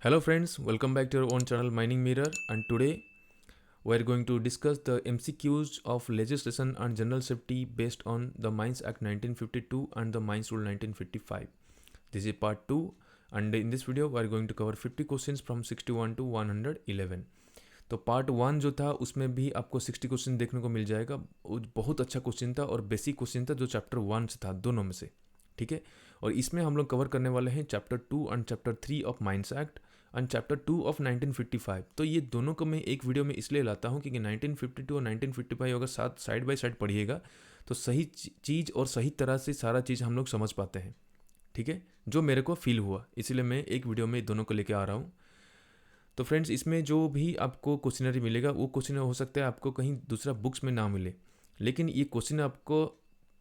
Hello friends, welcome back to your own channel Mining Mirror, and today we are going to discuss the MCQs of legislation and general safety based on the Mines Act 1952 and the Mines Rule 1955. This is part 2, and in this video we are going to cover 50 questions from 61 to 111. तो part 1 जो था उसमें भी आपको 60 question देखने को मिल जाएगा। बहुत अच्छा क्वेश्चन था और बेसिक क्वेश्चन था जो चैप्टर 1 से था, दोनों में से। ठीक है, और इसमें हम लोग कवर करने वाले हैं chapter 2 and chapter 3 of mines act and chapter 2 of 1955। तो ये दोनों को मैं एक वीडियो में इसलिए लाता हूँ क्योंकि 1952 और 1955 अगर साथ साइड बाय साइड पढ़िएगा तो सही चीज़ और सही तरह से सारा चीज़ हम लोग समझ पाते हैं। ठीक है, जो मेरे को फील हुआ, इसलिए मैं एक वीडियो में दोनों को लेके आ रहा हूँ। तो फ्रेंड्स, इसमें जो भी आपको क्वेश्चनरी मिलेगा वो क्वेश्चन हो सकता है आपको कहीं दूसरा बुक्स में ना मिले, लेकिन ये क्वेश्चन आपको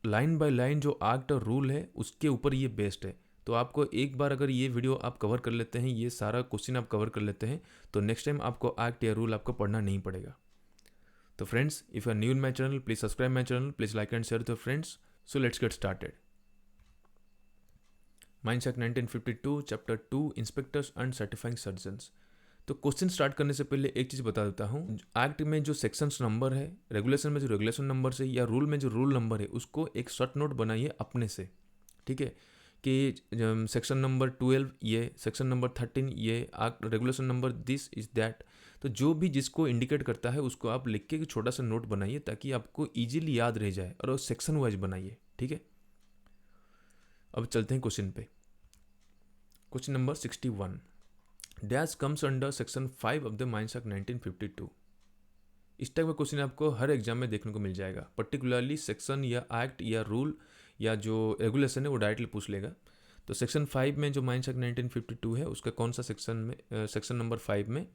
लाइन बाय लाइन जो एक्ट और रूल है उसके ऊपर ये बेस्ड है। तो आपको एक बार अगर ये वीडियो आप कवर कर लेते हैं, ये सारा क्वेश्चन आप कवर कर लेते हैं, तो नेक्स्ट टाइम आपको एक्ट या रूल आपको पढ़ना नहीं पड़ेगा। तो friends, if you are new in my channel, please subscribe my channel, please like and share to friends. So let's get started. Mines act 1952 chapter 2 inspectors and certifying surgeons. तो question start करने से पहले एक चीज़ बता देता हूँ। Act में जो सेक्शंस नंबर है, रेगुलेशन में जो रेगुलेशन नंबर है या रूल में जो रूल नंबर है, उसको एक शॉर्ट नोट बनाइए अपने से। ठीक है, कि सेक्शन नंबर 12 ये, सेक्शन नंबर 13 ये, regulation number this is that. तो जो भी जिसको इंडिकेट करता है उसको आप लिख के छोटा सा नोट बनाइए ताकि आपको ईजिली याद रह जाए, और सेक्शन वाइज बनाइए। ठीक है, अब चलते हैं क्वेश्चन पे। Question number 61, dash comes under section 5 of the mines act 1952। इस टाइप का क्वेश्चन आपको हर एग्जाम में देखने को मिल जाएगा। पर्टिकुलरली सेक्शन या एक्ट या रूल या जो रेगुलेशन है वो डायरेक्टली पूछ लेगा। तो सेक्शन 5 में जो माइंस एक्ट 1952 है उसका कौन सा सेक्शन में, सेक्शन नंबर 5 में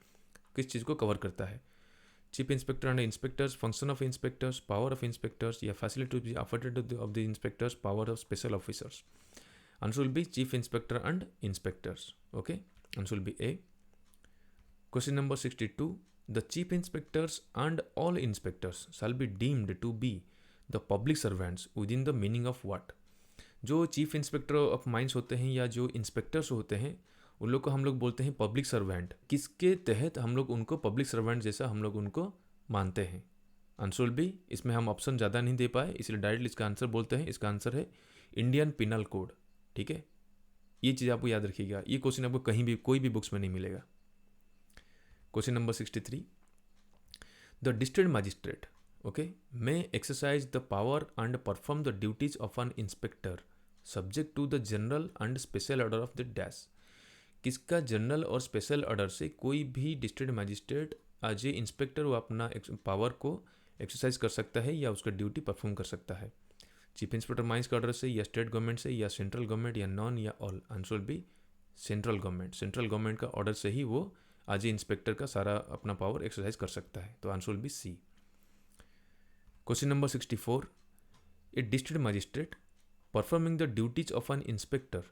किस चीज़ को कवर करता है? Chief inspector and inspectors, function of inspectors, power of inspectors, या facility afforded of the inspectors, power of special officers. Answer will be chief inspector and inspectors. Okay, answer will be A. Question number 62. The chief inspectors and all inspectors shall be deemed to be the public servants within the meaning of what? जो chief inspector of mines होते हैं या जो inspectors होते हैं उन लोग को हम लोग बोलते हैं पब्लिक सर्वेंट। किसके तहत हम लोग उनको पब्लिक सर्वेंट जैसा हम लोग उनको मानते हैं? आंसर भी, इसमें हम ऑप्शन ज़्यादा नहीं दे पाए इसलिए डायरेक्टली इसका आंसर बोलते हैं। इसका आंसर है इंडियन पिनल कोड। ठीक है, ये चीज़ आपको याद रखिएगा। ये क्वेश्चन आपको कहीं भी कोई भी बुक्स में नहीं मिलेगा। Question number 63. The district magistrate, okay, may exercise the power and perform the duties of an inspector subject to the general and special order of the dash। किसका जनरल और स्पेशल ऑर्डर से कोई भी district magistrate as a inspector वो अपना power को exercise कर सकता है या उसका ड्यूटी परफॉर्म कर सकता है? चीफ इंस्पेक्टर माइंस के ऑर्डर से, या स्टेट गवर्नमेंट से, या सेंट्रल गवर्नमेंट, या नॉन, या ऑल? आंसर भी सेंट्रल गवर्नमेंट। सेंट्रल गवर्नमेंट का ऑर्डर से ही वो आज इंस्पेक्टर का सारा अपना पावर एक्सरसाइज कर सकता है। तो answer will be C. Question number 64, a district magistrate performing the duties of an inspector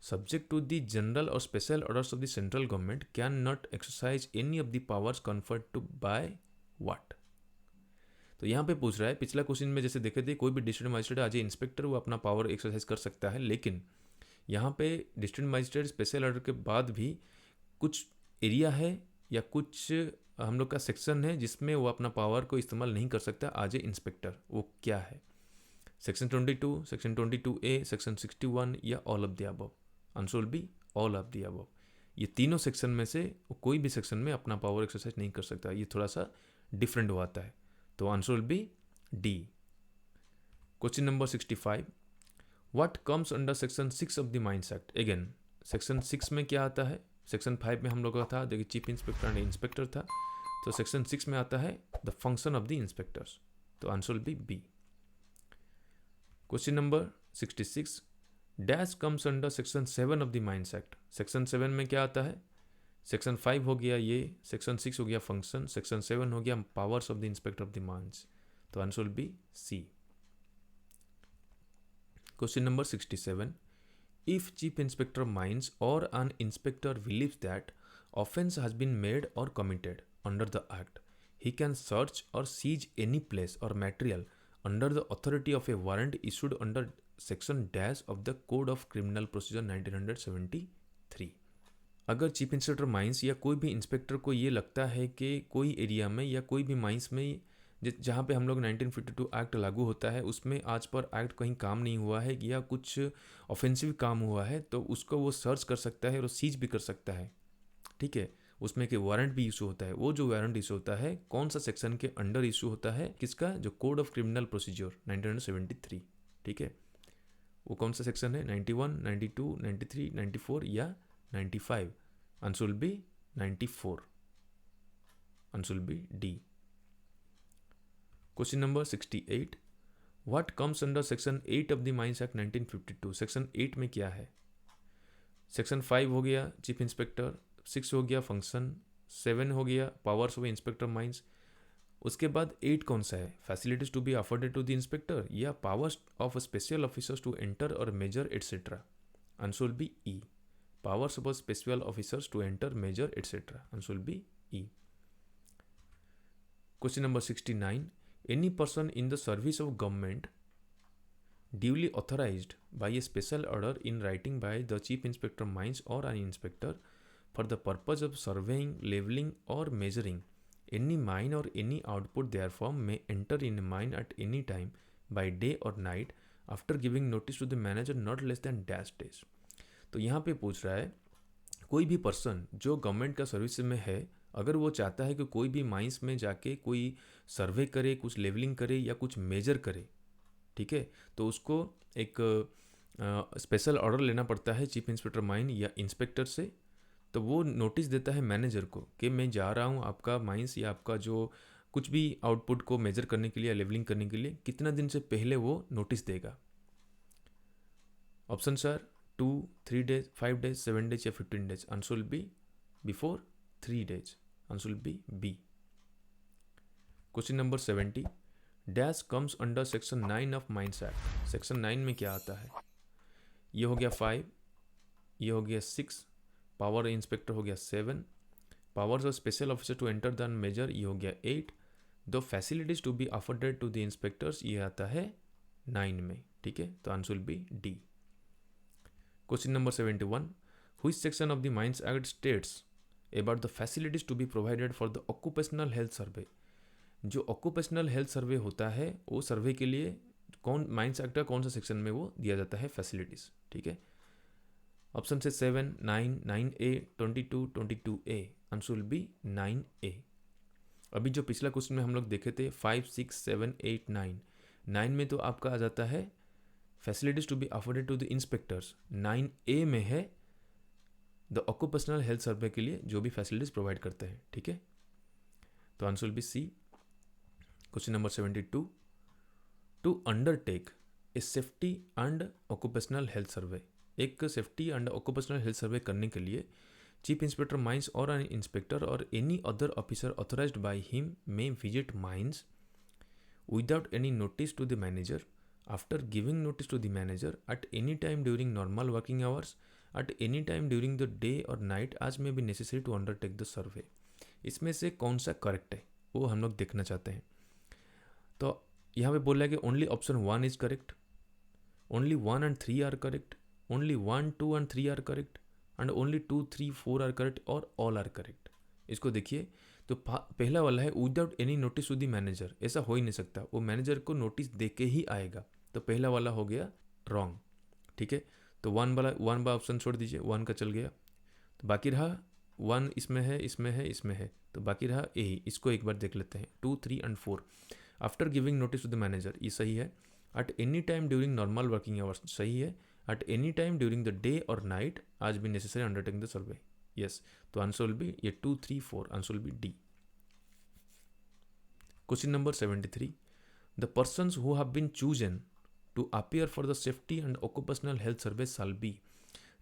subject to the general और special orders of the central government can not exercise any of the powers conferred to by what? तो यहाँ पे पूछ रहा है, पिछला question में जैसे देखे थे कोई भी डिस्ट्रिक्ट मजिस्ट्रेट आज इंस्पेक्टर वो अपना पावर एक्सरसाइज कर सकता है, लेकिन यहाँ पे डिस्ट्रिक्ट मजिस्ट्रेट स्पेशल ऑर्डर के बाद भी कुछ एरिया है या कुछ हम लोग का सेक्शन है जिसमें वो अपना पावर को इस्तेमाल नहीं कर सकता आज ए इंस्पेक्टर। वो क्या है? सेक्शन 22, सेक्शन 22A, सेक्शन 61, या all of the above? Answer will be all of the above. ये तीनों सेक्शन में से कोई भी सेक्शन में अपना पावर एक्सरसाइज नहीं कर सकता। ये थोड़ा सा डिफरेंट होता है। तो answer will be D. Question number 65, what comes under section 6 of the mines act? Again section 6 में क्या आता है? सेक्शन 5 में हम लोग का था, देखिए चीफ इंस्पेक्टर एंड इंस्पेक्टर था। तो सेक्शन 6 में आता है the function of the inspectors. तो answer will be B. Question number 66, dash comes under section 7 of the mines act? Section 7 में क्या आता है? सेक्शन 5 हो गया ये, सेक्शन 6 हो गया फंक्शन, सेक्शन 7 हो गया powers of the inspector of the mines. तो answer will be C. Question number 67, if chief inspector mines or an inspector believes that offense has been made or committed under the act, he can search or seize any place or material under the authority of a warrant issued under section dash of the Code of Criminal Procedure 1973। अगर chief inspector mines या कोई भी inspector को ये लगता है कि कोई एरिया में या कोई भी माइंस में जहाँ पे हम लोग 1952 एक्ट लागू होता है उसमें आज पर एक्ट कहीं काम नहीं हुआ है या कुछ ऑफेंसिव काम हुआ है, तो उसको वो सर्च कर सकता है और सीज भी कर सकता है। ठीक है, उसमें कि वारंट भी इशू होता है। वो जो वारंट इशू होता है कौन सा सेक्शन के अंडर इशू होता है, किसका, जो कोड ऑफ क्रिमिनल प्रोसीजर 1973। ठीक है, वो कौन सा सेक्शन है, 91, 92, 93, 94 या 95? Answer will B 94, answer will be D. Question number 68, what comes under section 8 of the mines act 1952? Section 8 में क्या है? सेक्शन 5 हो गया चीफ इंस्पेक्टर, 6 हो गया फंक्शन, 7 हो गया पावर्स ऑफ इंस्पेक्टर माइंस। उसके बाद 8 कौन सा है, facilities to be afforded to the inspector या powers of special officers to enter or measure etcetera? Answer will be E, powers of special officers to enter measure etcetera. Answer will be E. Question number 69, any person in the service of government duly authorized by a special order in writing by the chief inspector mines or an inspector for the purpose of surveying, leveling or measuring any mine or any output therefrom may enter in a mine at any time by day or night after giving notice to the manager not less than dash days। तो यहाँ पे पूछ रहा है कोई भी person जो government का सर्विस में है, अगर वो चाहता है कि कोई भी माइंस में जाके कोई सर्वे करे, कुछ लेवलिंग करे या कुछ मेजर करे, ठीक है, तो उसको एक स्पेशल ऑर्डर लेना पड़ता है चीफ इंस्पेक्टर माइन या इंस्पेक्टर से। तो वो नोटिस देता है मैनेजर को कि मैं जा रहा हूँ आपका माइंस या आपका जो कुछ भी आउटपुट को मेजर करने के लिए या लेवलिंग करने के लिए, कितना दिन से पहले वो नोटिस देगा। Option sir 2, 3 days, 5 days, 7 days या 15 days। Answer will be before 3 days। Answer will be B. Question number 70, dash comes under section 9 of mines act. Section 9 में क्या आता है? ये हो गया 5, ये हो गया 6, पावर इंस्पेक्टर हो गया 7, powers of special officer to enter the major ये हो गया 8, the facilities to be afforded to the inspectors ये आता है 9 में। ठीक है, तो answer will be D. Question number 71, which section of the Mines Act states about the facilities to be provided for the occupational health survey? जो occupational health survey होता है वो सर्वे के लिए कौन माइंस एक्ट का कौन सा सेक्शन में वो दिया जाता है फैसिलिटीज? ठीक है, ऑप्शन से 7, 9, 9A, 22, 22A। Answer will B 9A। अभी जो पिछला क्वेश्चन में हम लोग देखे थे 5, 6, 7, 8, 9, 9 में तो आपका आ जाता है facilities to be afforded to the inspectors. 9A में है द ऑक्यूपेशनल हेल्थ सर्वे के लिए जो भी फैसिलिटीज प्रोवाइड करते हैं। ठीक है, तो answer will be C. Question number 72, to undertake a safety and occupational health survey. एक safety and occupational health survey करने के लिए चीफ इंस्पेक्टर माइंस और an inspector or any other officer authorised by him may visit mines without any notice to the manager after giving notice to the manager at any time during normal working hours, at any time during the day or night as may be necessary to undertake the survey। इसमें से कौन सा correct है वो हम लोग देखना चाहते हैं। तो यहाँ पे बोला है कि only option 1 is correct, only 1 and 3 are correct, only 1, 2 and 3 are correct and only 2, 3, 4 are correct और ऑल आर करेक्ट। इसको देखिए, तो पहला वाला है without any notice to the manager. ऐसा हो ही नहीं सकता, वो मैनेजर को नोटिस दे के ही आएगा। तो पहला वाला हो गया रॉन्ग। ठीक है, तो 1 वाला ऑप्शन छोड़ दीजिए, 1 का चल गया। तो बाकी रहा 1 इसमें है, इसमें है, इसमें है, तो बाकी रहा ए। इसको एक बार देख लेते हैं, 2, 3 and 4 after giving notice to the manager ये सही है। At any time during normal working hours सही है। At any time during the day और नाइट आज भी necessary undertaking the survey yes. तो आंसर विल बी ये 2, 3, 4। Answer will be D. Question number 73, the persons who have been chosen to appear for the safety and occupational health survey shall be.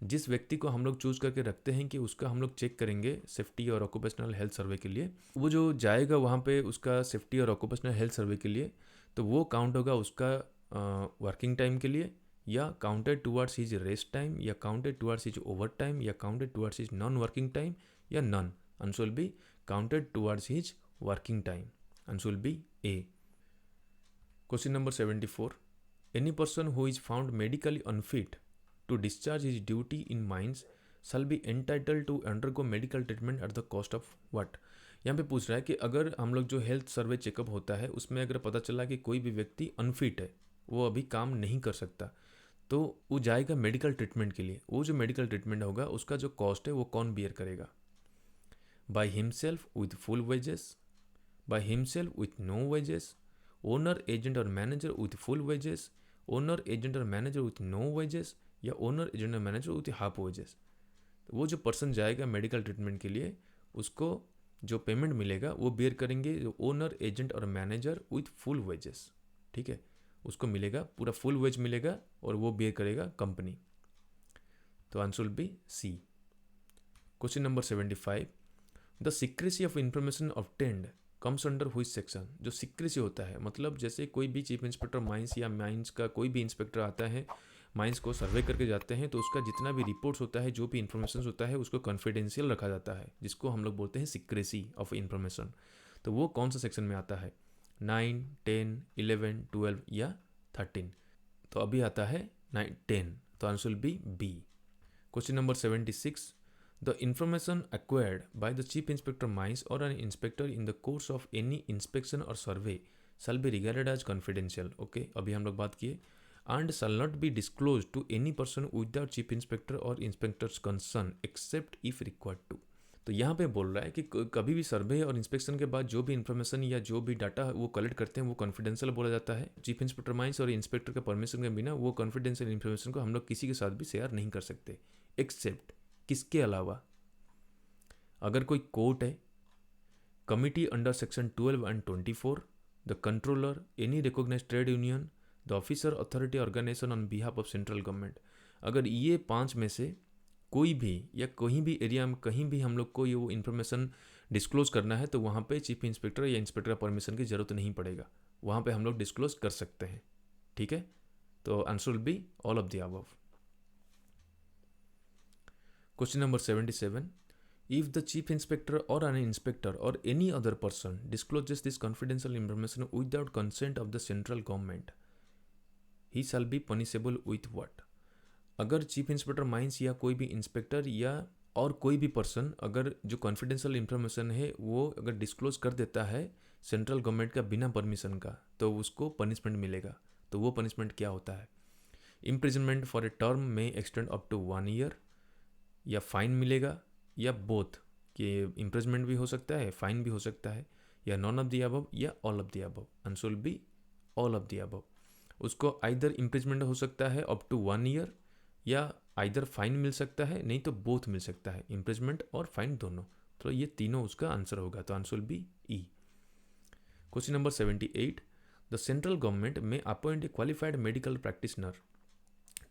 जिस व्यक्ति को हम लोग choose करके रखते हैं कि उसका हम लोग चेक करेंगे सेफ्टी और ऑक्यूपेशनल हेल्थ सर्वे के लिए, वो जो जाएगा वहाँ पे उसका सेफ्टी और ऑक्यूपेशनल हेल्थ सर्वे के लिए, तो वो काउंट होगा उसका वर्किंग टाइम के लिए, या counted towards his rest time, या counted towards his over time, या counted towards his non working time, या none. Answer will be counted towards his working time. Answer will be A. Question number 74, any person who is found medically unfit to discharge his duty in mines shall be entitled to undergo medical treatment at the cost of what. यहाँ पे पूछ रहा है कि अगर हम लोग जो हेल्थ सर्वे चेकअप होता है उसमें अगर पता चला कि कोई भी व्यक्ति अनफिट है, वो अभी काम नहीं कर सकता, तो वो जाएगा मेडिकल ट्रीटमेंट के लिए। वो जो मेडिकल ट्रीटमेंट होगा उसका जो कॉस्ट है वो कौन बियर करेगा? By himself with full wages, by himself with no wages, owner agent or manager with full wages, owner agent or manager with no wages, या owner agent or manager with half wages. तो वो जो person जाएगा medical treatment के लिए, उसको जो payment मिलेगा वो बेयर करेंगे जो owner agent or manager with full wages. ठीक है, उसको मिलेगा पूरा फुल वेज मिलेगा और वो बेयर करेगा कंपनी। तो answer will be C. Question number 75, the secrecy of information obtained comes under which section. जो सीक्रेसी होता है मतलब जैसे कोई भी चीफ इंस्पेक्टर माइंस या माइंस का कोई भी इंस्पेक्टर आता है, माइंस को सर्वे करके जाते हैं, तो उसका जितना भी रिपोर्ट्स होता है, जो भी इंफॉर्मेशन होता है, उसको कॉन्फिडेंशियल रखा जाता है, जिसको हम लोग बोलते हैं सीक्रेसी ऑफ इंफॉर्मेशन। तो वो कौन सा सेक्शन में आता है? 9, 10, 11, 12 या 13? तो अभी आता है 9, 10। तो answer will be B. Question number 76, the information acquired by the chief inspector mines or an inspector in the course of any inspection or survey shall be regarded as confidential। okay, अभी हम लोग बात किए, and shall not be disclosed to any person without chief inspector or inspector's consent except if required to। तो यहाँ पे बोल रहा है कि कभी भी सर्वे और इंस्पेक्शन के बाद जो भी इंफॉर्मेशन या जो भी डाटा वो कलेक्ट करते हैं वो कॉन्फिडेंशियल बोला जाता है। चीफ इंस्पेक्टर माइंस और इंस्पेक्टर के परमिशन के बिना वो कॉन्फिडेंशियल इंफॉर्मेशन को हम लोग किसी के साथ भी शेयर नहीं कर सकते, एक्सेप्ट किसके अलावा? अगर कोई कोर्ट है, committee under section 12 and 24, the controller, any recognised trade union, the officer authority organisation on behalf of central government. अगर ये 5 में से कोई भी या कहीं भी एरिया में कहीं भी हम लोग को ये वो इन्फॉर्मेशन डिस्क्लोज करना है, तो वहाँ पे चीफ इंस्पेक्टर या इंस्पेक्टर परमिशन की ज़रूरत नहीं पड़ेगा, वहाँ पे हम लोग डिस्क्लोज कर सकते हैं। ठीक है, तो answer will be all of the above. Question number 77, if the chief inspector or an inspector or any other person discloses this confidential information without consent of the central government, he shall be punishable with what? अगर chief inspector mines या कोई भी inspector या और कोई भी person अगर जो कॉन्फिडेंशियल इंफॉर्मेशन है वो अगर डिस्क्लोज कर देता है सेंट्रल गवर्नमेंट का बिना परमिशन का, तो उसको पनिशमेंट मिलेगा। तो वो पनिशमेंट क्या होता है? इम्प्रिजनमेंट फॉर ए टर्म में एक्सटेंड अप टू 1 ईयर, या फाइन मिलेगा, या बोथ, कि इम्प्रिजमेंट भी हो सकता है, फाइन भी हो सकता है, या नॉन ऑफ द अबव या all of the above. Answer will be all of the above. उसको आइदर इम्प्रिजमेंट हो सकता है अप टू 1 ईयर, या आइदर फाइन मिल सकता है, नहीं तो बोथ मिल सकता है, इम्प्रिजमेंट और फाइन दोनों। तो ये तीनों उसका आंसर होगा, तो answer will be E. Question number 78, the central government may appoint a qualified medical practitioner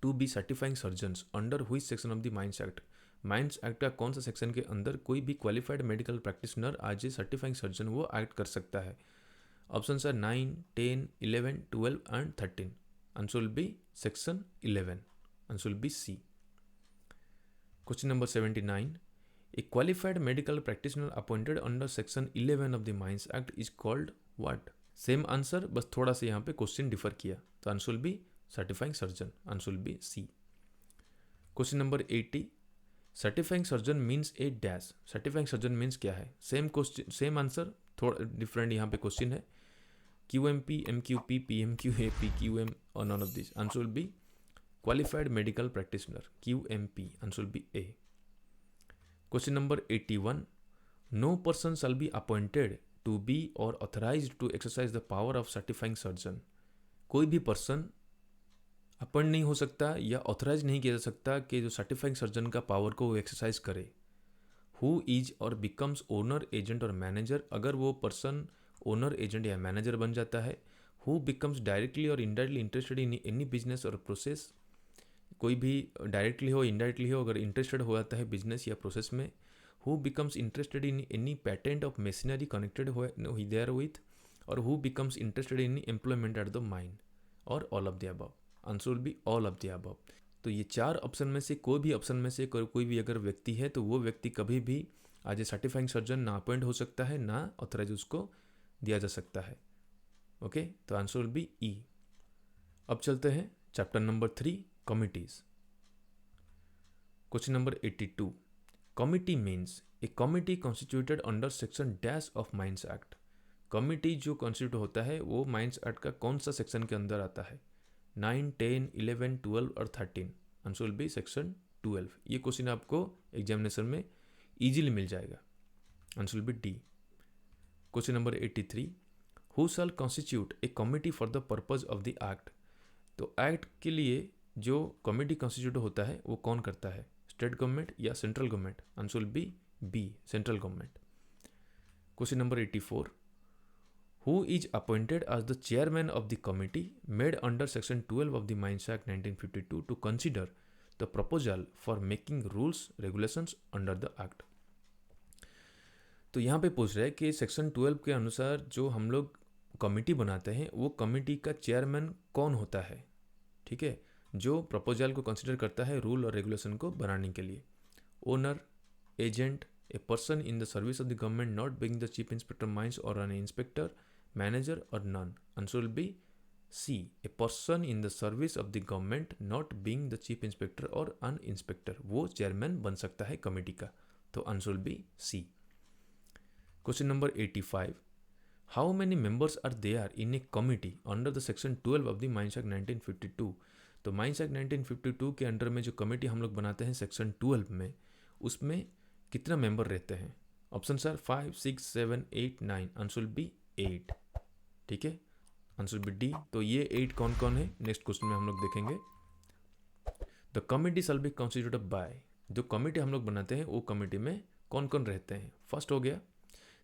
to be certifying surgeons under which section of the mines act. Mines act का कौन सा सेक्शन के अंदर कोई भी qualified medical practitioner as a certifying surgeon वो act कर सकता है? ऑप्शन है 9, 10, 11, 12 and 13। Answer will be section 11। Answer will be C. Question number 79, a qualified medical practitioner appointed under section 11 of the mines act is called what? Same answer, बस थोड़ा सा यहाँ पे क्वेश्चन डिफर किया, तो answer will be certifying surgeon. Answer will be C. Question number 80, certifying surgeon means a dash. Certifying surgeon means क्या है? Same question same answer, थोड़ा डिफरेंट यहाँ पे क्वेश्चन है। QMP, MQP, PMQ, APQM or none of this. Answer will be qualified medical practitioner, QMP। Answer will be A. Question number 81, no person shall be appointed to be or authorised to exercise the power of certifying surgeon. कोई भी person appoint नहीं हो सकता या authorise नहीं किया जा सकता कि जो सर्टिफाइंग सर्जन का पावर को वो एक्सरसाइज करे। हु इज और becomes owner, agent or manager. अगर वो पर्सन ओनर, एजेंट या मैनेजर बन जाता है। हु बिकम्स डायरेक्टली और indirectly interested in any business और प्रोसेस। कोई भी डायरेक्टली हो इनडायरेक्टली हो अगर इंटरेस्टेड हो जाता है बिजनेस या प्रोसेस में। Who becomes interested in any patent of machinery connected हो therewith. Or who becomes interested in employment at the mine, or all of the above. Answer will be all of the above. तो ये 4 option में से कोई भी option में से कोई भी अगर व्यक्ति है तो वो व्यक्ति कभी भी आज ए सर्टिफाइंग सर्जन ना अपॉइंट हो सकता है, ना ऑथराइज उसको दिया जा सकता है। ओके, तो आंसर विल बी ई। अब चलते हैं chapter number 3, committees. Question number 82, committee means A committee constituted under section dash of mines act. Committee जो कॉन्स्टिट्यूट होता है वो माइंस एक्ट का कौन सा सेक्शन के अंदर आता है? 9, 10, 11, 12 और 13। Answer will be section 12। ये क्वेश्चन आपको एग्जामिनेशन में इजीली मिल जाएगा। Answer will be D. Question number 83, who shell constitute A committee for the purpose of the act. तो एक्ट के लिए जो कमिटी कॉन्स्टिट्यूट होता है वो कौन करता है? स्टेट गवर्नमेंट या central government? Answer will be B, central government. Question number 84, who is appointed as the chairman of the committee made under section 12 of the Mines Act 1952 to consider the proposal for making rules regulations under the act। तो यहाँ पे पूछ रहा है कि section 12 के अनुसार जो हम लोग कमिटी बनाते हैं वो कमिटी का चेयरमैन कौन होता है? ठीक है, जो प्रपोजल को कंसिडर करता है रूल और रेगुलेशन को बनाने के लिए। Owner, agent, a person in the service of the government not being the chief inspector mines और एन इंस्पेक्टर, मैनेजर और none. Answer will be C, a person in the service of the government not being the chief inspector और an inspector, वो chairman बन सकता है committee का। तो answer will be C. Question number 85, how many members are there in a committee under the section 12 of the mines act 1952। तो mines act 1952 के under में जो कमेटी हम लोग बनाते हैं सेक्शन 12 में, उसमें कितना मेंबर रहते हैं? Option sir 5, 6, 7, 8, 9। Answer will B 8। ठीक है, आंसर बी डी। तो ये 8 कौन कौन है नेक्स्ट क्वेश्चन में हम लोग देखेंगे। The committee shall be constituted by, जो कमिटी हम लोग बनाते हैं वो कमिटी में कौन कौन रहते हैं? फर्स्ट हो गया,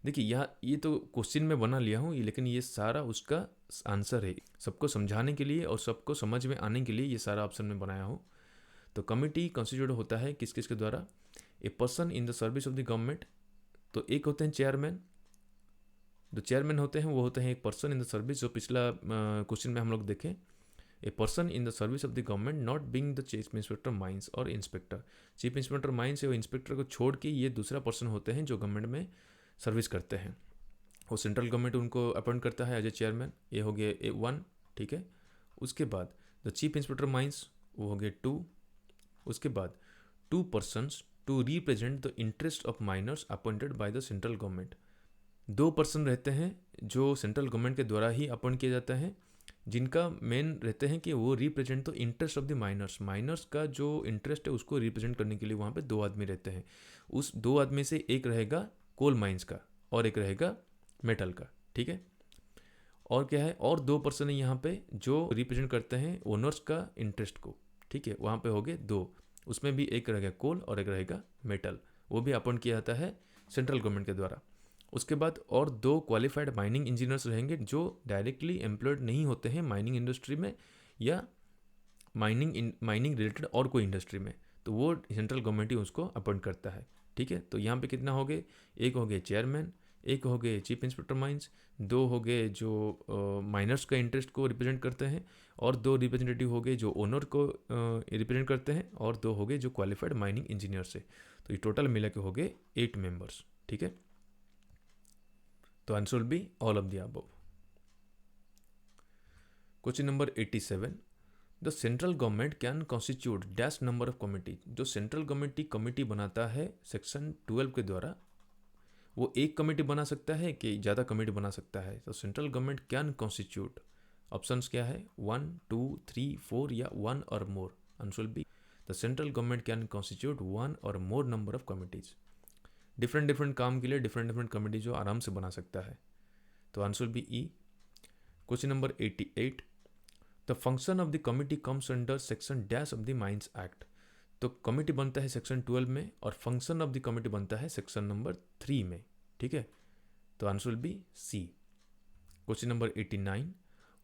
देखिए यहाँ ये तो क्वेश्चन में बना लिया हूँ, लेकिन ये सारा उसका आंसर है, सबको समझाने के लिए और सबको समझ में आने के लिए ये सारा ऑप्शन में बनाया हूँ। तो कमिटी कॉन्स्टिट्यूट होता है किस किस के द्वारा? ए person in the service of the government, तो एक होते हैं चेयरमैन। जो चेयरमैन होते हैं वो होते हैं एक पर्सन इन द सर्विस, जो पिछला क्वेश्चन में हम लोग देखें, ए person in the service of the government not being the chief inspector mines और इंस्पेक्टर। चीफ इंस्पेक्टर माइंस और इंस्पेक्टर को छोड़ के ये दूसरा पर्सन होते हैं जो गवर्नमेंट में सर्विस करते हैं। वो सेंट्रल गवर्नमेंट उनको अपॉइंट करता है एज ए चेयरमैन। ये हो गया ए 1। ठीक है, उसके बाद द चीफ इंस्पेक्टर माइंस वो हो गए 2। उसके बाद 2 persons to represent the interest of miners appointed by the central government. 2 person रहते हैं जो सेंट्रल गवर्नमेंट के द्वारा ही अपॉइंट किए जाते हैं, जिनका मेन रहते हैं कि वो represent the interest of the miners. Miners का जो इंटरेस्ट है उसको रिप्रेजेंट करने के लिए वहाँ पे 2 आदमी रहते हैं। उस 2 आदमी से एक रहेगा कोल माइंस का और एक रहेगा मेटल का। ठीक है, और क्या है, और 2 पर्सन है यहाँ पे जो रिप्रेजेंट करते हैं ओनर्स का इंटरेस्ट को। ठीक है, वहाँ पे हो गए 2, उसमें भी एक रहेगा कोल और एक रहेगा मेटल, वो भी अपॉइंट किया जाता है सेंट्रल गवर्नमेंट के द्वारा। उसके बाद और 2 क्वालिफाइड माइनिंग इंजीनियर्स रहेंगे जो डायरेक्टली एम्प्लॉयड नहीं होते हैं माइनिंग इंडस्ट्री में या माइनिंग रिलेटेड और कोई इंडस्ट्री में, तो वो सेंट्रल गवर्नमेंट ही उसको अपॉइंट करता है। ठीक है, तो यहाँ पे कितना हो गए, एक हो गए चेयरमैन, एक हो गए चीफ इंस्पेक्टर माइंस, 2 हो गए जो माइनर्स का इंटरेस्ट को रिप्रेजेंट करते हैं, और 2 रिप्रेजेंटेटिव हो गए जो ओनर को रिप्रेजेंट करते हैं, और 2 हो गए जो क्वालिफाइड माइनिंग इंजीनियर से। तो ये टोटल मिला के हो गए 8 मेंबर्स। ठीक है, तो answer will be all of the above. Question number 87, the central government can constitute dash number of committee. जो सेंट्रल गवर्नमेंट कमिटी बनाता है सेक्शन 12 के द्वारा, वो एक कमेटी बना सकता है कि ज़्यादा कमेटी बना सकता है? तो central government can constitute, options क्या है, 1, 2, 3, 4 या 1 or more. Answer will be the central government can constitute 1 or more number of committees. Different काम के लिए डिफरेंट कमेटी जो आराम से बना सकता है। तो answer will be E. Question number 88, the function of the committee comes under section dash of the mines act. तो कमिटी बनता है सेक्शन 12 में और फंक्शन ऑफ द कमिटी बनता है सेक्शन नंबर 3 में। ठीक है, तो answer will be C. Question number 89,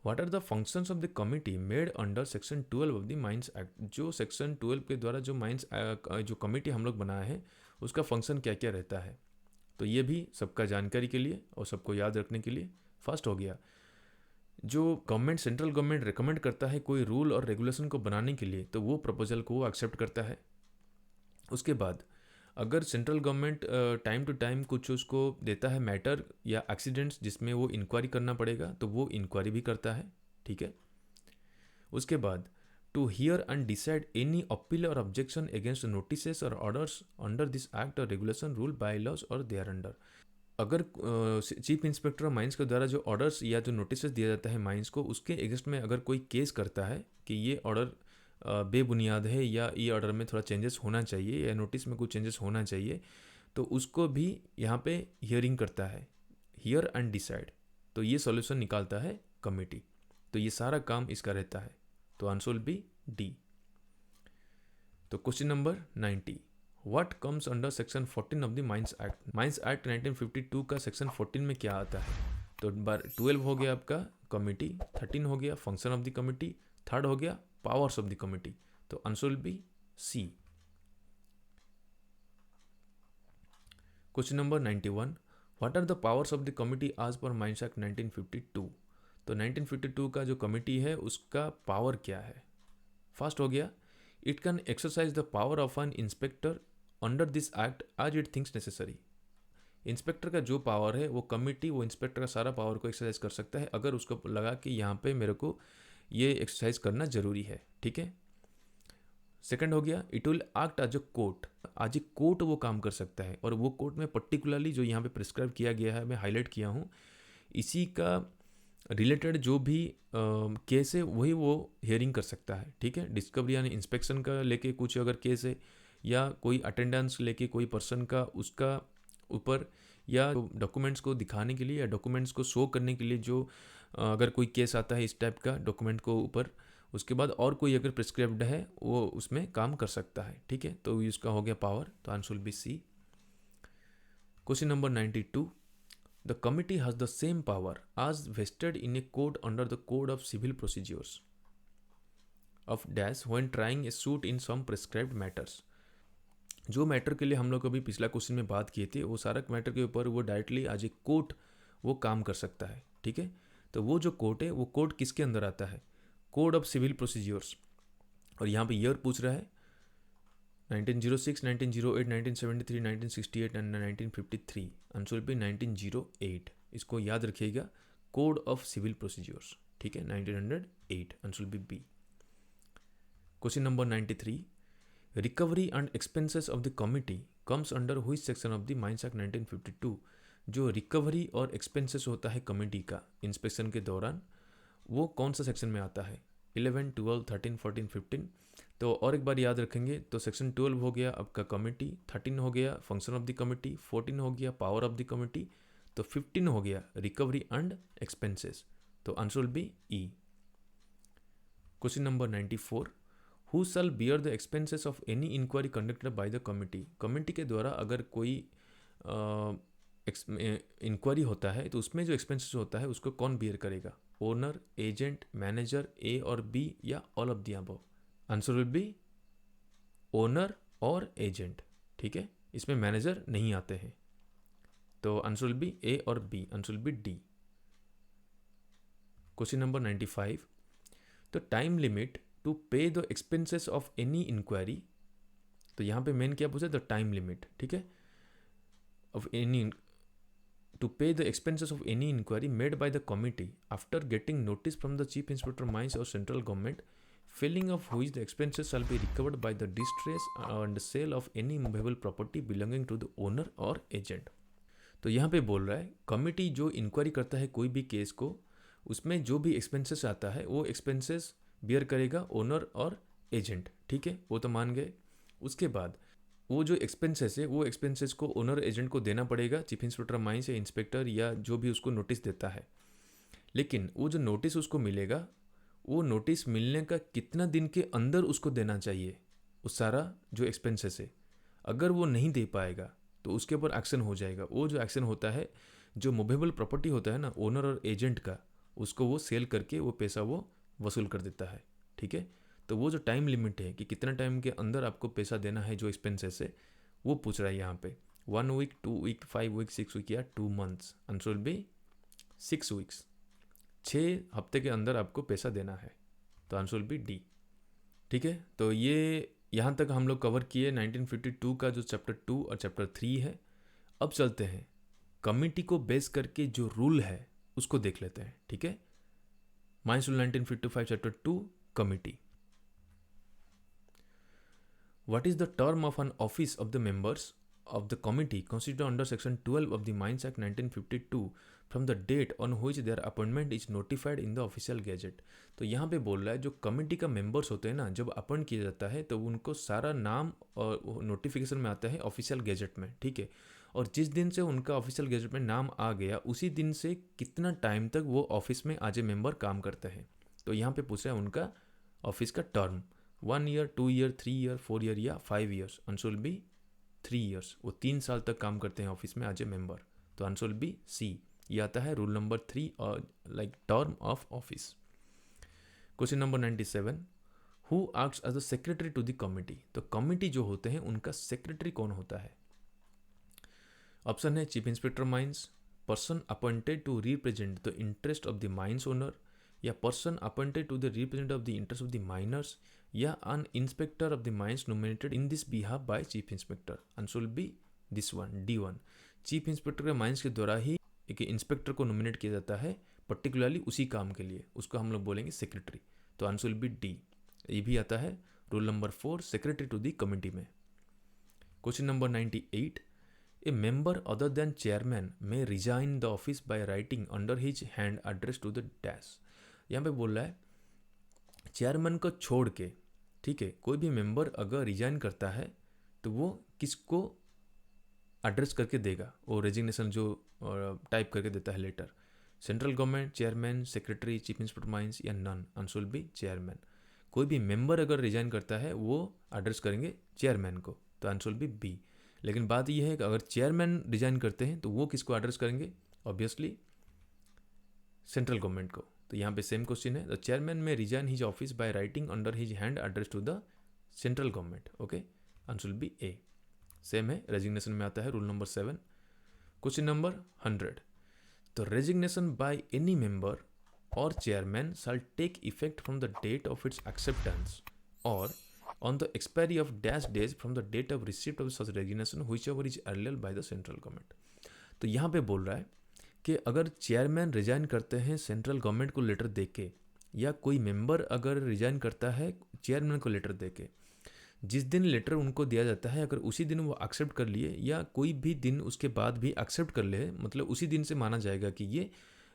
what are the functions of the committee made under section 12 of the mines act. जो सेक्शन 12 के द्वारा जो माइंस जो कमिटी हम लोग बनाया है उसका फंक्शन क्या क्या रहता है? तो ये भी सबका जानकारी के लिए और सबको याद रखने के लिए। फर्स्ट हो गया, जो गवर्नमेंट सेंट्रल गवर्नमेंट रिकमेंड करता है कोई रूल और रेगुलेशन को बनाने के लिए, तो वो प्रपोजल को वो एक्सेप्ट करता है। उसके बाद अगर central government time to time कुछ उसको देता है मैटर या एक्सीडेंट्स जिसमें वो इंक्वायरी करना पड़ेगा, तो वो इंक्वायरी भी करता है। ठीक है, उसके बाद to hear and decide any appeal or objection against notices or orders under this act or regulation, rule, bylaws or thereunder. अगर चीफ इंस्पेक्टर ऑफ माइंस के द्वारा जो ऑर्डर्स या जो नोटिस दिया जाता है माइंस को, उसके एगेंस्ट में अगर कोई केस करता है कि ये ऑर्डर बेबुनियाद है या ये ऑर्डर में थोड़ा चेंजेस होना चाहिए या नोटिस में कुछ चेंजेस होना चाहिए, तो उसको भी यहाँ पे हियरिंग करता है, हियर एंड डिसाइड। तो ये सॉल्यूशन निकालता है कमेटी। तो ये सारा काम इसका रहता है। तो आंसर विल बी डी। तो question number 90, what comes under section 14 of the mines act. Mines act 1952 का सेक्शन 14 में क्या आता है? तो 12 हो गया आपका कमिटी, 13 हो गया function of the committee, 3rd हो गया पावर्स ऑफ द कमिटी। तो answer will be C. Question number 91, what are the powers of the committee as per mines act 1952। तो 1952 का जो कमिटी है उसका पावर क्या है? फर्स्ट हो गया, it can exercise the power of an inspector under this act as it thinks necessary. Inspector का जो पावर है वो कमिटी वो इंस्पेक्टर का सारा पावर को एक्सरसाइज कर सकता है अगर उसको लगा कि यहाँ पे मेरे को ये एक्सरसाइज करना जरूरी है। ठीक है। सेकंड हो गया, it will act as a court. As एक कोर्ट वो काम कर सकता है, और वो कोर्ट में पर्टिकुलरली जो यहाँ पे प्रिस्क्राइब किया गया है, मैं हाईलाइट किया हूँ, इसी का रिलेटेड जो भी केस है वही वो हियरिंग कर सकता है। ठीक है। डिस्कवरी यानी इंस्पेक्शन का लेके कुछ अगर केस है, या कोई अटेंडेंस लेके कोई पर्सन का उसका ऊपर, या डॉक्यूमेंट्स को दिखाने के लिए या डॉक्यूमेंट्स को शो करने के लिए जो अगर कोई केस आता है इस टाइप का डॉक्यूमेंट को ऊपर, उसके बाद और कोई अगर प्रिस्क्राइब्ड है वो उसमें काम कर सकता है। ठीक है। तो इसका हो गया पावर। तो answer will be C. Question number 92, the committee has the same power as vested in a court under the Code of Civil Procedures of dash when trying a suit in some prescribed matters। जो matter के लिए हम लोग अभी पिछला question में बात किए थे, वो सारा मैटर के ऊपर वो डायरेक्टली एज ए कोर्ट वो काम कर सकता है। ठीक है। तो वो जो कोर्ट है वो कोर्ट किसके अंदर आता है? Code of civil procedures. और यहाँ पे ईयर पूछ रहा है 1906, 1908, 1973, 1968 एंड 1953। Answer will B 1908। इसको याद रखिएगा, कोड ऑफ सिविल प्रोसीजर्स। ठीक है, 1908। Answer will be B. Question number 93, recovery and expenses of the committee comes under which section of the mines act 1952। जो रिकवरी और एक्सपेंसेस होता है कमिटी का इंस्पेक्शन के दौरान, वो कौन सा सेक्शन में आता है? 11, 12, 13, 14, 15। तो और एक बार याद रखेंगे, तो सेक्शन 12 हो गया आपका कमिटी, 13 हो गया फंक्शन ऑफ द कमिटी, 14 हो गया पावर ऑफ द कमिटी, तो 15 हो गया रिकवरी एंड एक्सपेंसेस। तो answer will be E. Question number 94, who shall bear the expenses of any inquiry conducted by the committee. Committee के द्वारा अगर कोई इंक्वायरी होता है तो उसमें जो एक्सपेंसेस होता है उसको कौन बियर करेगा? ओनर, एजेंट, मैनेजर, ए और बी, या all of the above. Answer will B owner और एजेंट। ठीक है, इसमें मैनेजर नहीं आते हैं। तो आंसर विल बी ए और B. Answer will be D. Question number 95, तो time limit to pay the expenses of any inquiry. तो यहाँ पे मेन क्या पूछा? The time limit. ठीक है, of any to pay the expenses of any inquiry made by the committee after getting notice from the chief inspector of mines or central government, failing of which the expenses shall be recovered by the distress and sale of any movable property belonging to the owner or agent। तो यहाँ पे बोल रहा है committee जो inquiry करता है कोई भी केस को, उसमें जो भी एक्सपेंसेस आता है वो एक्सपेंसेस बियर करेगा ओनर और एजेंट। ठीक है, वो तो मान गए। उसके बाद वो जो एक्सपेंसेस है वो एक्सपेंसेस को ओनर एजेंट को देना पड़ेगा, चीफ इंस्पेक्टर माइंस या इंस्पेक्टर या जो भी उसको नोटिस देता है। लेकिन वो जो नोटिस उसको मिलेगा, वो नोटिस मिलने का कितना दिन के अंदर उसको देना चाहिए उस सारा जो एक्सपेंसेस है। अगर वो नहीं दे पाएगा तो उसके ऊपर एक्शन हो जाएगा। वो जो एक्शन होता है, जो मूवेबल प्रॉपर्टी होता है ना ओनर और एजेंट का, उसको वो सेल करके वो पैसा वो वसूल कर देता है। ठीक है, तो वो जो टाइम लिमिट है कि कितना टाइम के अंदर आपको पैसा देना है जो एक्सपेंसेस है, वो पूछ रहा है यहाँ पे। 1 वीक, 2 वीक, 5 वीक, 6 वीक या 2 months. Answer will B 6 weeks. 6 हफ्ते के अंदर आपको पैसा देना है। तो आंसर विल बी डी। ठीक है, तो ये यहाँ तक हम लोग कवर किए 1952 का जो चैप्टर 2 और चैप्टर 3 है। अब चलते हैं कमिटी को बेस करके जो रूल है उसको देख लेते हैं। ठीक है, mines rule 1955 chapter 2 committee. What is the term of an office of the members of the committee constituted under section 12 of the Mines Act 1952 from the date on which their appointment is notified in the official gazette? तो यहाँ पे बोल रहा है जो committee का members होते हैं ना, जब अपॉइंट किया जाता है तो उनको सारा नाम और नोटिफिकेशन में आता है ऑफिशियल गैजेट में, ठीक है। और जिस दिन से उनका ऑफिशियल गैजेट में नाम आ गया उसी दिन से कितना टाइम तक वो ऑफिस में एज ए मेंबर काम करते हैं। तो यहाँ पे पूछ रहा है उनका ऑफिस का term, 1 year, 2 year, 3 year, 4 year या 5 years. Answer will be 3 years. वो 3 साल तक काम करते हैं ऑफिस में एज ए मेंबर। तो आंसर विल बी सी। ये आता है रूल नंबर 3 और like term of office. Question number 97, who acts as the secretary to the committee? तो कमिटी जो होते हैं उनका सेक्रेटरी कौन होता है? ऑप्शन है chief inspector mines, person appointed to represent the interest of the mines owner, या person appointed to the represent of the interest of the miners, या an inspector of the mines nominated in this behalf by chief inspector. Answer will be this one, D1। Chief inspector के mines के द्वारा ही एक inspector को nominate किया जाता है particularly उसी काम के लिए, उसको हम लोग बोलेंगे सेक्रेटरी। तो आंसर विल बी डी। ये भी आता है rule number 4 secretary to the committee में। Question number 98, a member other than chairman may resign the office by writing under his hand address to the dash. यहाँ पे बोल रहा है चेयरमैन को छोड़ के, ठीक है, कोई भी मेंबर अगर रिजाइन करता है तो वो किसको एड्रेस करके देगा? वो रेजिग्नेशन जो टाइप करके देता है letter, central government, chairman, secretary, chief inspector mines या none? Answer will be chairman. कोई भी मेंबर अगर रिजाइन करता है वो एड्रेस करेंगे चेयरमैन को, तो आंसर विल बी बी। लेकिन बात यह है कि अगर चेयरमैन रिजाइन करते हैं तो वो किसको एड्रेस करेंगे? ऑब्वियसली सेंट्रल गवर्नमेंट को। तो यहाँ पे सेम क्वेश्चन है, the chairman may resign his office by writing under his hand address to the central government. Okay, answer will be A. Same है, रेजिग्नेशन में आता है rule number 7। Question number 100, the resignation by any member or chairman shall take effect from the date of its acceptance or on the expiry of dash days from the date of receipt of such resignation whichever is earlier by the central government। तो यहाँ पे बोल रहा है कि अगर chairman resign करते हैं सेंट्रल गवर्नमेंट को लेटर देके, या कोई मेंबर अगर रिजाइन करता है चेयरमैन को लेटर देके, जिस दिन लेटर उनको दिया जाता है अगर उसी दिन वो एक्सेप्ट कर लिए या कोई भी दिन उसके बाद भी एक्सेप्ट कर ले, मतलब उसी दिन से माना जाएगा कि ये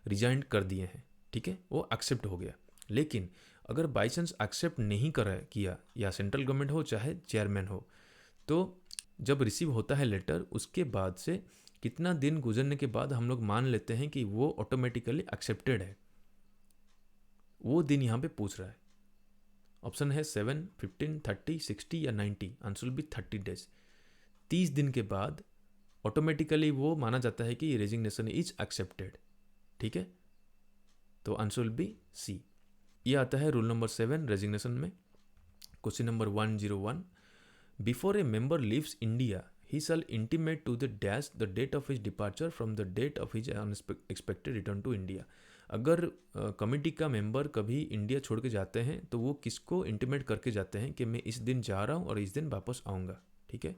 रिजाइन कर दिए हैं, ठीक है, वो एक्सेप्ट हो गया। लेकिन अगर बाई चांस एक्सेप्ट नहीं किया, या सेंट्रल गवर्नमेंट हो चाहे चेयरमैन हो, तो जब रिसीव होता है लेटर उसके बाद से कितना दिन गुजरने के बाद हम लोग मान लेते हैं कि वो ऑटोमेटिकली एक्सेप्टेड है, वो दिन यहाँ पे पूछ रहा है। ऑप्शन है 7, 15, 30, 60 या 90। Answer will B 30 days. 30 दिन के बाद ऑटोमेटिकली वो माना जाता है कि रेजिग्नेशन इज एक्सेप्टेड, ठीक है। तो आंसर विल बी सी। ये आता है रूल नंबर 7 रेजिग्नेशन में। Question number 101, before a member leaves India he shall intimate to the dash the date of his departure from the date of his unexpected return to India. अगर committee का member कभी India छोड़ के जाते हैं तो वो किसको इंटीमेट करके जाते हैं कि मैं इस दिन जा रहा हूँ और इस दिन वापस आऊँगा, ठीक है।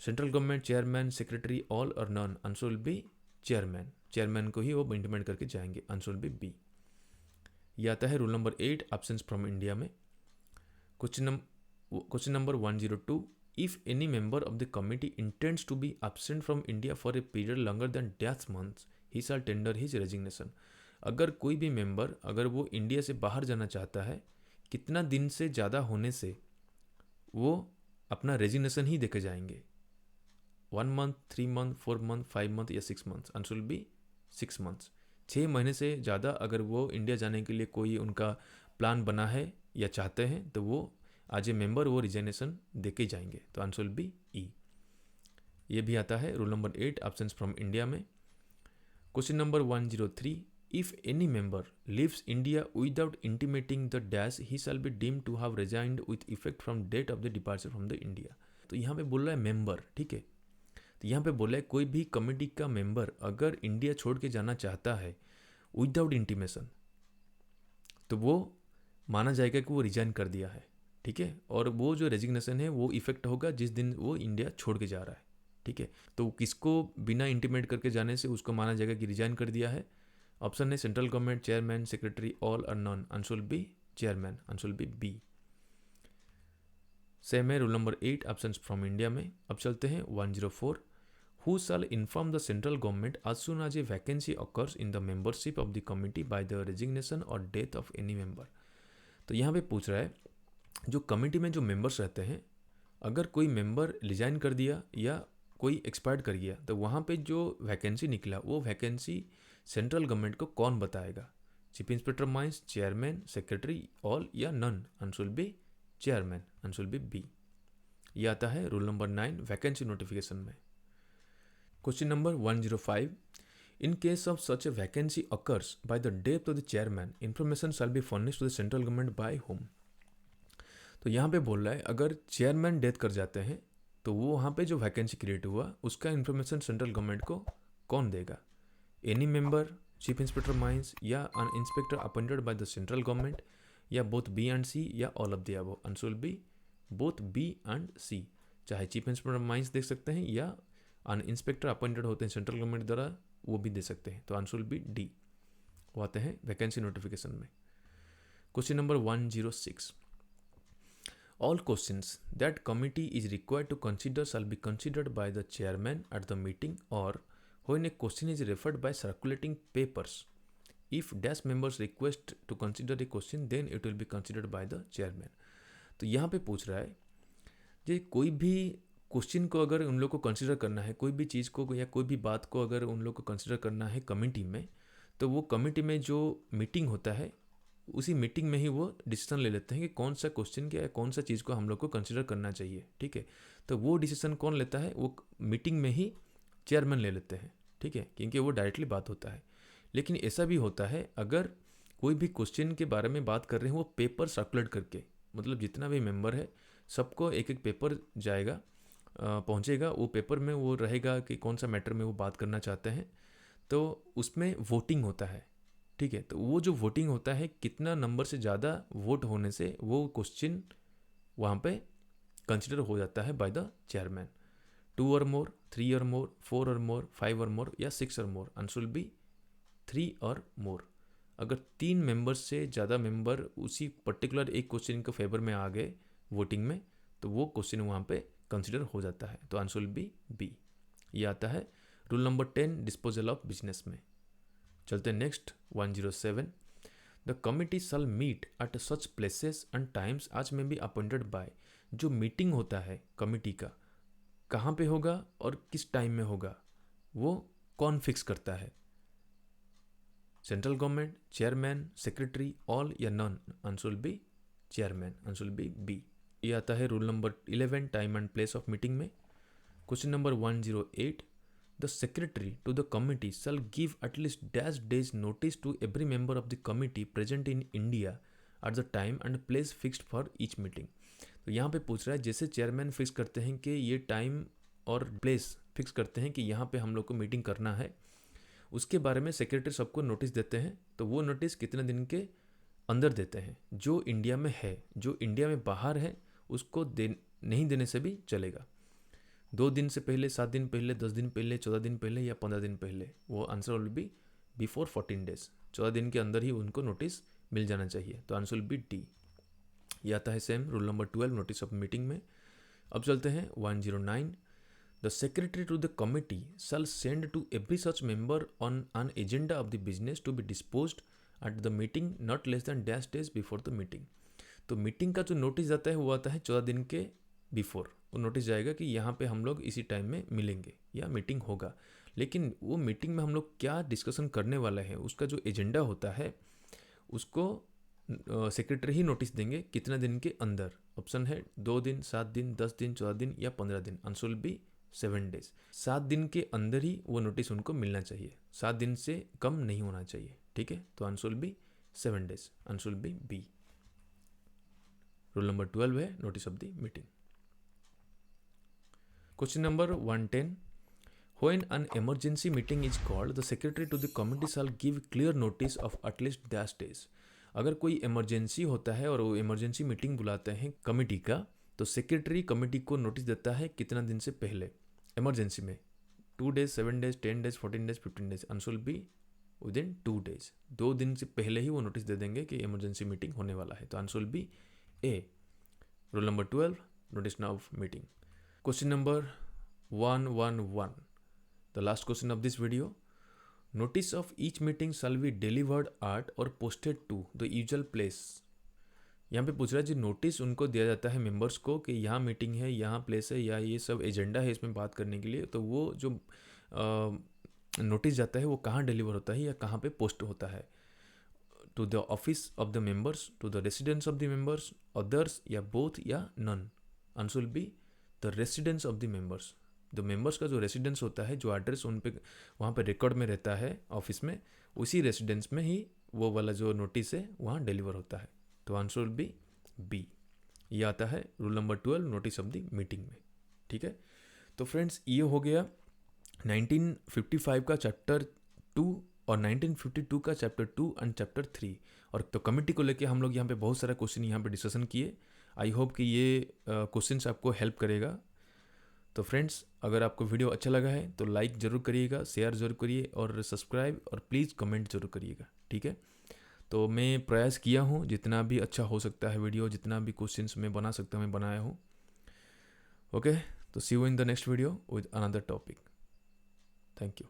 Central government, chairman, secretary, all or none? Answer will be chairman. Chairman को ही वो इंटीमेट करके जाएंगे। Answer will be B. ये आता है rule number 8 absence from India में। Question number 102, if any member of the committee intends to be absent from India for a period longer than dash months he shall tender his resignation. अगर कोई भी member अगर वो India से बाहर जाना चाहता है, कितना दिन से ज़्यादा होने से वो अपना रेजिग्नेशन ही देके जाएंगे? 1 मंथ, 3 मंथ, 4 मंथ, 5 मंथ या 6 month? Answer will B 6 months. 6 महीने से ज़्यादा अगर वो इंडिया जाने के लिए कोई उनका प्लान बना है या चाहते हैं तो वो एज ए मेंबर वो रिजाइनेशन देके जाएंगे। तो आंसर विल बी ई। ये भी आता है rule number 8 absence from India में। Question number 103, if any member leaves India without intimating the dash he shall be deemed to have resigned with effect from date of the departure from the India. तो यहाँ पे बोल रहा है member, ठीक है। तो यहाँ पे बोला है कोई भी कमेटी का मेंबर अगर इंडिया छोड़ के जाना चाहता है विदाउट इंटीमेशन तो वो माना जाएगा कि वो रिजाइन कर दिया है, ठीक है। और वो जो रेजिग्नेशन है वो इफेक्ट होगा जिस दिन वो इंडिया छोड़ के जा रहा है, ठीक है। तो किसको बिना इंटीमेट करके जाने से उसको माना जाएगा कि रिजाइन कर दिया है? ऑप्शन है central government, chairman, secretary, all or none? Answer will be chairman. Answer will be B. Same है rule number 8 absence from India में। अब चलते हैं 104। Who shall inform the central government as soon as a vacancy occurs in the membership of the committee by the resignation or death of any member। तो यहाँ पे पूछ रहा है जो कमेटी में जो मेंबर्स रहते हैं, अगर कोई मेंबर रिजाइन कर दिया या कोई एक्सपायर्ड कर गया तो वहाँ पे जो वैकेंसी निकला वो वैकेंसी सेंट्रल गवर्नमेंट को कौन बताएगा? Chief inspector mines, chairman, secretary, all या none? Answer will be chairman, answer will be B. ये आता है रूल नंबर 9 वैकेंसी नोटिफिकेशन में। Question number 105। In case of such a vacancy occurs by the death of the chairman, information shall be furnished to the central government by whom? तो यहाँ पे बोल रहा है अगर चेयरमैन डेथ कर जाते हैं तो वो वहाँ पे जो वैकेंसी क्रिएट हुआ उसका इन्फॉर्मेशन सेंट्रल गवर्नमेंट को कौन देगा? Any member, chief inspector mines या an inspector appointed by the central government या बोथ बी एंड सी या all of the above? Answer will be both B and C. चाहे chief inspector mines देख सकते हैं या अन इंस्पेक्टर अपॉइंटेड होते हैं सेंट्रल गवर्नमेंट द्वारा, वो भी दे सकते हैं। तो आंसर विल बी डी। वो आते हैं वैकेंसी नोटिफिकेशन में। Question number 106। All questions that committee is required to consider shall be considered by the chairman at the meeting or when a question is referred by circulating papers. If dash members request to consider a question, then it will be considered by the chairman. तो यहाँ पे पूछ रहा है जे कोई भी question को अगर उन लोग को कंसिडर करना है, कोई भी चीज़ को या कोई भी बात को अगर उन लोग को कंसिडर करना है कमेटी में, तो वो कमेटी में जो मीटिंग होता है उसी मीटिंग में ही वो डिसीजन ले लेते हैं कि कौन सा क्वेश्चन या कौन सा चीज़ को हम लोग को कंसिडर करना चाहिए। ठीक है, तो वो डिसीजन कौन लेता है? वो मीटिंग में ही चेयरमैन ले लेते हैं। ठीक है, क्योंकि वो डायरेक्टली बात होता है। लेकिन ऐसा भी होता है अगर कोई भी क्वेश्चन के बारे में बात कर रहे हैं वो पेपर सर्कुलेट करके, मतलब जितना भी मेंबर है सबको एक एक पेपर जाएगा, पहुंचेगा, वो पेपर में वो रहेगा कि कौन सा मैटर में वो बात करना चाहते हैं, तो उसमें वोटिंग होता है। ठीक है, तो वो जो वोटिंग होता है कितना नंबर से ज़्यादा वोट होने से वो क्वेश्चन वहाँ पे कंसिडर हो जाता है बाय द चेयरमैन। 2 और मोर, 3 और मोर, 4 और मोर, 5 और मोर या 6 और मोर? आंसर विल बी 3 और मोर। अगर 3 मेंबर्स से ज़्यादा मेंबर उसी पर्टिकुलर एक क्वेश्चन के फेवर में आ गए वोटिंग में तो वो क्वेश्चन वहाँ पे कंसिडर हो जाता है। तो आंसर विल बी बी। ये आता है rule number 10 disposal of business में। चलते हैं next 107। The committee shall meet at such places and times as may be appointed by. जो मीटिंग होता है कमिटी का कहाँ पे होगा और किस टाइम में होगा वो कौन फिक्स करता है? Central government, chairman, secretary, all या none? Answer will be chairman, answer will be B. ये आता है rule number 11 time and place of meeting में। Question number 108। The secretary to the committee shall give at least dash days notice to every member of the committee present in India at the time and place fixed for each meeting। तो यहाँ पे पूछ रहा है जैसे chairman fix करते हैं कि ये टाइम और प्लेस फिक्स करते हैं कि यहाँ पे हम लोग को मीटिंग करना है, उसके बारे में सेक्रेटरी सबको नोटिस देते हैं। तो वो नोटिस कितने दिन के अंदर देते हैं? जो इंडिया में है, जो इंडिया में बाहर है उसको नहीं देने से भी चलेगा। 2 दिन से पहले, 7 दिन पहले, 10 दिन पहले, 14 दिन पहले या 15 दिन पहले? वो answer will be before 14 days. 14 दिन के अंदर ही उनको नोटिस मिल जाना चाहिए। तो आंसर विल बी डी। ये आता है same rule number 12 notice of meeting में। अब चलते हैं 109। The secretary to the committee shall send to every such member on an agenda of the business to be disposed at the meeting not less than dash days before the meeting. तो meeting का जो notice आता है वो आता है 14 दिन के बिफोर। वो नोटिस जाएगा कि यहाँ पे हम लोग इसी टाइम में मिलेंगे या मीटिंग होगा। लेकिन वो मीटिंग में हम लोग क्या डिस्कशन करने वाला है उसका जो एजेंडा होता है उसको सेक्रेटरी ही नोटिस देंगे कितना दिन के अंदर। ऑप्शन है 2 दिन, 7 दिन, 10 दिन, 14 दिन या 15 दिन। Answer will be 7 days. 7 दिन के अंदर ही वो नोटिस उनको मिलना चाहिए, 7 दिन से कम नहीं होना चाहिए। ठीक है, तो answer will be 7 days, answer will be B. Rule number 12 है notice of the meeting. Question number 110. When an emergency meeting is called, the secretary to the committee shall give clear notice of at least dash days. अगर कोई emergency होता है और वो emergency meeting बुलाते हैं committee का, तो सेक्रेटरी कमिटी को नोटिस देता है कितना दिन से पहले इमरजेंसी में? 2 days, 7 days, 10 days, 14 days, 15 days? Answer will B within 2 days. 2 दिन से पहले ही वो नोटिस दे देंगे कि इमरजेंसी मीटिंग होने वाला है। तो answer will be A. Rule number 12 notice of meeting. Question number 111. The last question of this video. Notice of each meeting shall be delivered at or posted to the usual place. यहाँ पे पूछ रहा है जी, notice उनको दिया जाता है members को कि यहाँ मीटिंग है, यहाँ प्लेस है, या ये सब एजेंडा है इसमें बात करने के लिए, तो वो जो नोटिस जाता है वो कहाँ डिलीवर होता है या कहाँ पे पोस्ट होता है? To the office of the members, to the residence of the members, others, या बोथ, या none? Answer will be the residence of the members. The members का जो रेसिडेंस होता है, जो एड्रेस उन पे वहाँ पे रिकॉर्ड में रहता है ऑफिस में, उसी रेसिडेंस में ही वो वाला जो नोटिस है वहाँ डिलीवर होता है। तो आंसर विल बी बी। ये आता है rule number 12 notice of the meeting में। ठीक है, तो फ्रेंड्स ये हो गया 1955 का चैप्टर 2 और 1952 का चैप्टर 2 एंड चैप्टर 3। और तो कमिटी को लेके हम लोग यहाँ पे बहुत सारा क्वेश्चन यहाँ पे डिस्कशन किए। आई होप कि ये क्वेश्चंस आपको हेल्प करेगा। तो फ्रेंड्स, अगर आपको वीडियो अच्छा लगा है तो लाइक ज़रूर करिएगा, शेयर ज़रूर करिए और सब्सक्राइब और प्लीज़ कमेंट ज़रूर करिएगा। ठीक है, तो मैं प्रयास किया हूँ जितना भी अच्छा हो सकता है वीडियो, जितना भी क्वेश्चंस मैं बना सकता हूँ मैं बनाया हूँ। ओके, तो see you in the next video with another topic. Thank you.